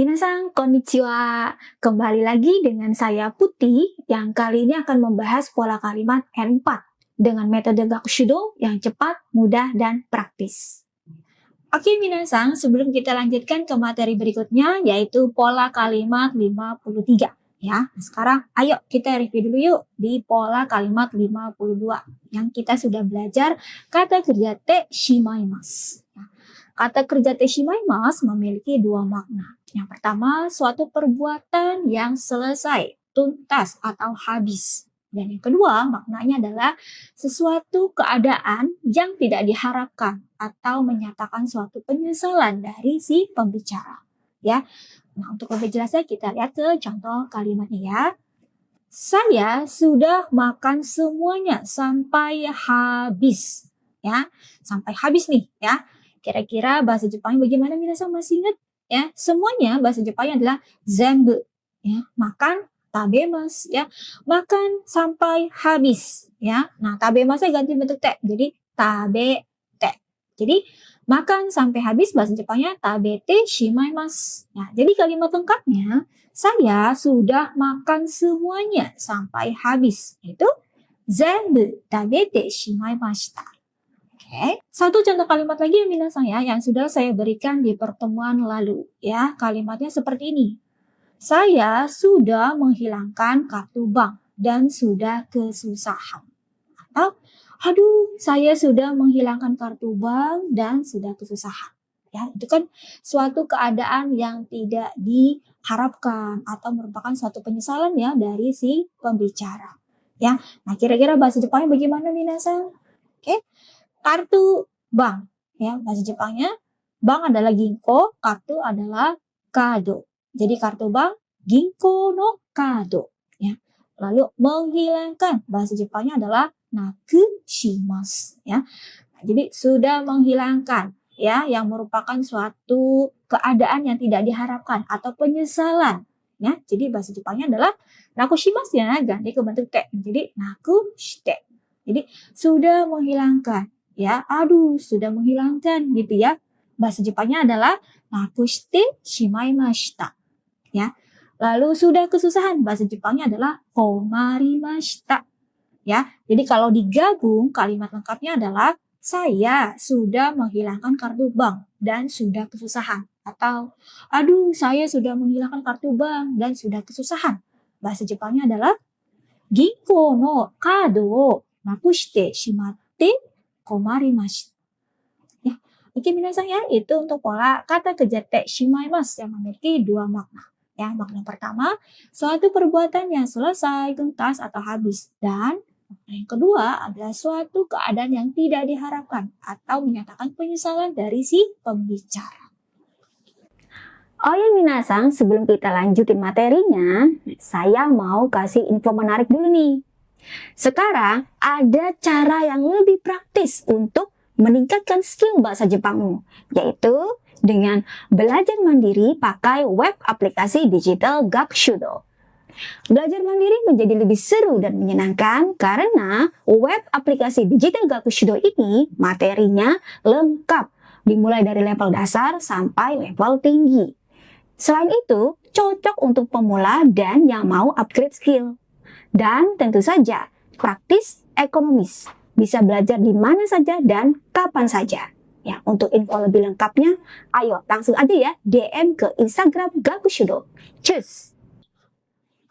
Minasan, konnichiwa. Kembali lagi dengan saya Putih yang kali ini akan membahas pola kalimat N4 dengan metode Gakushudo yang cepat, mudah, dan praktis. Oke Minasan, sebelum kita lanjutkan ke materi berikutnya yaitu pola kalimat 53. Ya, sekarang ayo kita review dulu yuk di pola kalimat 52 yang kita sudah belajar kata kerja te shimaimasu. Kata kerja te shimaimasu memiliki dua makna. Yang pertama, suatu perbuatan yang selesai, tuntas atau habis. Dan yang kedua, maknanya adalah sesuatu keadaan yang tidak diharapkan atau menyatakan suatu penyesalan dari si pembicara. Ya. Nah, untuk lebih jelasnya kita lihat ke contoh kalimatnya ya. Saya sudah makan semuanya sampai habis. Ya, sampai habis nih ya. Kira-kira bahasa Jepangnya bagaimana minasan masih ingat? Ya, semuanya bahasa Jepangnya adalah zenbu. Ya, makan tabemasu ya. Makan sampai habis ya. Nah, tabemasu ganti bentuk te. Jadi tabete. Jadi makan sampai habis bahasa Jepangnya tabete shimaimasu. Ya, jadi kalimat lengkapnya saya sudah makan semuanya sampai habis. Itu zenbu tabete shimaimashita. Oke, satu contoh kalimat lagi yang minasan ya, yang sudah saya berikan di pertemuan lalu. Ya, kalimatnya seperti ini. Saya sudah menghilangkan kartu bank dan sudah kesusahan. Atau, aduh, saya sudah menghilangkan kartu bank dan sudah kesusahan. Ya, itu kan suatu keadaan yang tidak diharapkan atau merupakan suatu penyesalan ya dari si pembicara. Ya, nah kira-kira bahasa Jepangnya bagaimana minasan? Oke, kartu bank. Ya, bahasa Jepangnya bank adalah ginko, kartu adalah kado. Jadi kartu bank ginko no kado. Ya, lalu menghilangkan bahasa Jepangnya adalah nakushimasu. Ya, jadi sudah menghilangkan ya yang merupakan suatu keadaan yang tidak diharapkan atau penyesalan ya. Jadi bahasa Jepangnya adalah nakushimasu ya, ganti ke bentuk te. Jadi nakushite. Jadi sudah menghilangkan ya. Aduh, sudah menghilangkan gitu ya. Bahasa Jepangnya adalah nakushite shimaimashita ya. Lalu sudah kesusahan bahasa Jepangnya adalah komarimashita ya. Jadi kalau digabung kalimat lengkapnya adalah saya sudah menghilangkan kartu bank dan sudah kesusahan. Atau, aduh saya sudah menghilangkan kartu bank dan sudah kesusahan. Bahasa Jepangnya adalah ginko no kado wo nakushite shimatte komarimashita. Ya, oke minasan ya, itu untuk pola kata kerja te shimaimasu yang memiliki dua makna. Ya, makna pertama, suatu perbuatan yang selesai, tuntas atau habis. Dan yang kedua adalah suatu keadaan yang tidak diharapkan atau menyatakan penyesalan dari si pembicara. Oh ya minasan, sebelum kita lanjutin materinya, saya mau kasih info menarik dulu nih. Sekarang ada cara yang lebih praktis untuk meningkatkan skill bahasa Jepangmu, yaitu dengan belajar mandiri pakai web aplikasi digital Gakushudo. Belajar mandiri menjadi lebih seru dan menyenangkan karena web aplikasi digital Gakushudo ini materinya lengkap, dimulai dari level dasar sampai level tinggi. Selain itu, cocok untuk pemula dan yang mau upgrade skill. Dan tentu saja, praktis, ekonomis. Bisa belajar di mana saja dan kapan saja. Ya, untuk info lebih lengkapnya, ayo langsung aja ya DM ke Instagram Gakushudo. Cus!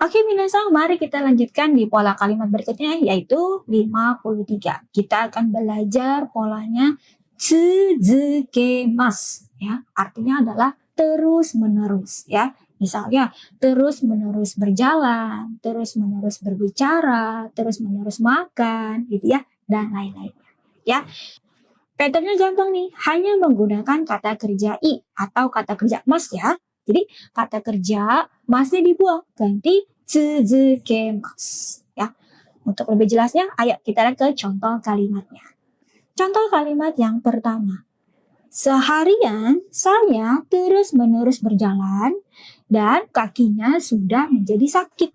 Oke minasan, mari kita lanjutkan di pola kalimat berikutnya yaitu 53. Kita akan belajar polanya tsuzukemasu ya. Artinya adalah terus-menerus ya. Misalnya terus-menerus berjalan, terus-menerus berbicara, terus-menerus makan gitu ya dan lain-lain. Ya. Patternnya gampang nih, hanya menggunakan kata kerja i atau kata kerja mas ya. Jadi kata kerja masnya dibuang, ganti tsuzukemasu ya. Untuk lebih jelasnya, ayo kita lihat ke contoh kalimatnya. Contoh kalimat yang pertama. Seharian saya terus-menerus berjalan dan kakinya sudah menjadi sakit.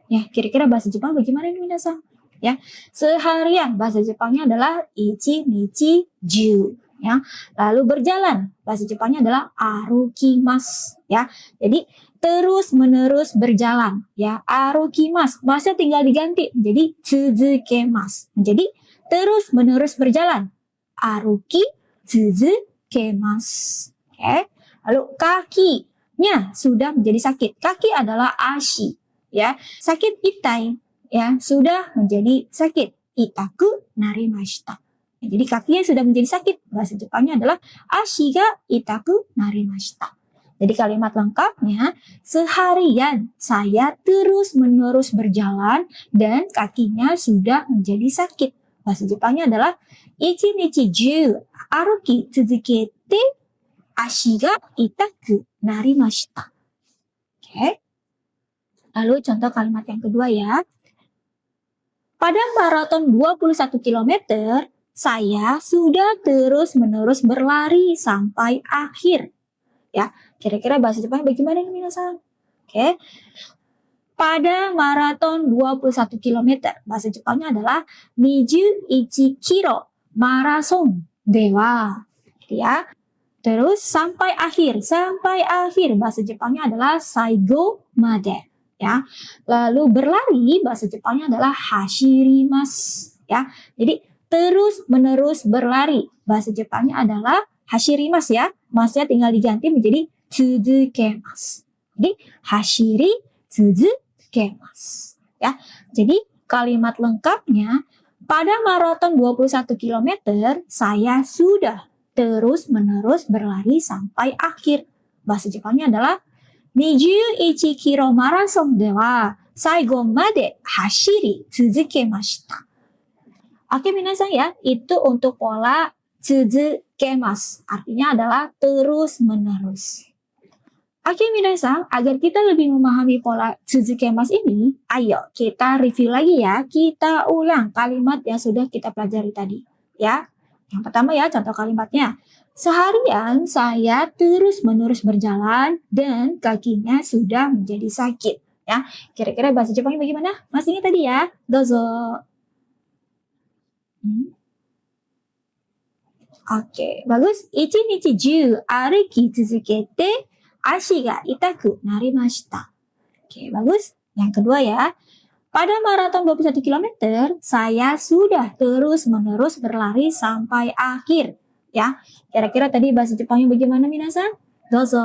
Ya, kira-kira bahasa Jepang bagaimana nih minasan? Ya, seharian bahasa Jepangnya adalah ichi nichi ju. ya. Lalu berjalan, bahasa Jepangnya adalah arukimasu, ya. Jadi terus menerus berjalan, ya. Arukimasu, masnya tinggal diganti menjadi tsuzukemasu, menjadi terus menerus berjalan. Aruki tsuzukemasu. Oke. Lalu kakinya sudah menjadi sakit. Kaki adalah ashi, ya. Sakit itai, ya, sudah menjadi sakit. Itaku narimashita. Jadi kakinya sudah menjadi sakit. Bahasa Jepangnya adalah ashi ga itaku narimashita. Jadi kalimat lengkapnya, seharian saya terus-menerus berjalan dan kakinya sudah menjadi sakit. Bahasa Jepangnya adalah ichinichi juu aruki tsuzukete ashi ga itaku narimashita. Oke. Lalu contoh kalimat yang kedua ya. Pada maraton 21 km, saya sudah terus-menerus berlari sampai akhir. Ya, kira-kira bahasa Jepang bagaimana nih minasan? Oke. Pada maraton 21 km, bahasa Jepangnya adalah 21 kilo marathon dewa. Ya. Terus sampai akhir bahasa Jepangnya adalah saigo made. Ya. Lalu berlari bahasa Jepangnya adalah hashirimasu, ya. Jadi terus menerus berlari bahasa Jepangnya adalah hashirimasu, ya. Masnya tinggal diganti menjadi tsuzukemasu. Jadi hashiri tsuzukemasu, ya. Jadi kalimat lengkapnya, pada maraton 21 km saya sudah terus menerus berlari sampai akhir. Bahasa Jepangnya adalah 21キロマラソンでは最後まで走り続けました. Oke, minasan ya, itu untuk pola tsuzukemasu. Artinya adalah terus menerus. Oke, minasan, agar kita lebih memahami pola tsuzukemasu ini, ayo kita review lagi ya. Kita ulang kalimat yang sudah kita pelajari tadi, ya. Yang pertama ya, contoh kalimatnya. Seharian saya terus-menerus berjalan dan kakinya sudah menjadi sakit. Ya, kira-kira bahasa Jepangnya bagaimana? Mas ini tadi ya, dozo. Oke, bagus. Ichinichi juu aruki tsuzukete ashi ga itaku narimashita. Oke, bagus. Yang kedua ya. Pada maraton 21 km, saya sudah terus-menerus berlari sampai akhir. Ya, kira-kira tadi bahasa Jepangnya bagaimana minasan? Dozo.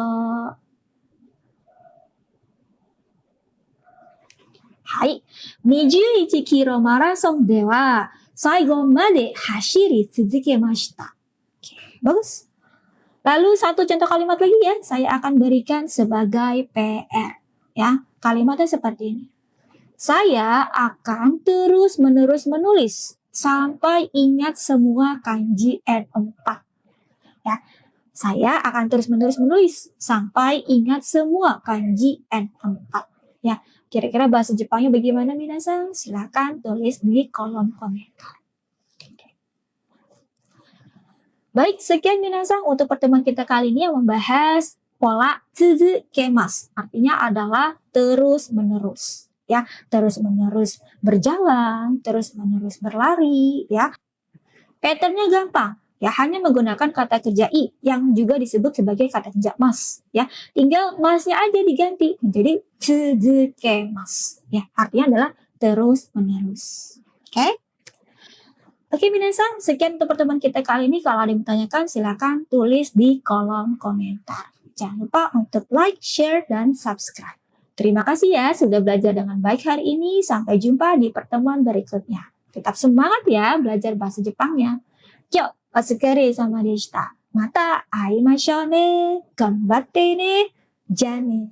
Hai, 21 kilo marathon de wa saigo made hashiri tsuzukemashita. Oke, bagus. Lalu satu contoh kalimat lagi ya, saya akan berikan sebagai PR. Ya, kalimatnya seperti ini. Saya akan terus-menerus menulis sampai ingat semua kanji N4. Ya, saya akan terus-menerus menulis sampai ingat semua kanji N4. Ya, kira-kira bahasa Jepangnya bagaimana minasan? Silakan tulis di kolom komentar. Baik, sekian minasan untuk pertemuan kita kali ini yang membahas pola tsuzukemasu. Artinya adalah terus-menerus. Ya, terus-menerus berjalan, terus-menerus berlari, ya. Patternnya gampang, ya, hanya menggunakan kata kerja i yang juga disebut sebagai kata kerja mas, ya. Tinggal masnya aja diganti menjadi tsuzukemasu, ya. Artinya adalah terus-menerus. Oke? Oke, minasan, sekian untuk pertemuan kita kali ini. Kalau ada yang bertanyakan, silakan tulis di kolom komentar. Jangan lupa untuk like, share, dan subscribe. Terima kasih ya sudah belajar dengan baik hari ini. Sampai jumpa di pertemuan berikutnya. Tetap semangat ya belajar bahasa Jepangnya. Yo, otsukare sama deshita. Mata aimashou ne. Ganbatte ne. Ja ne.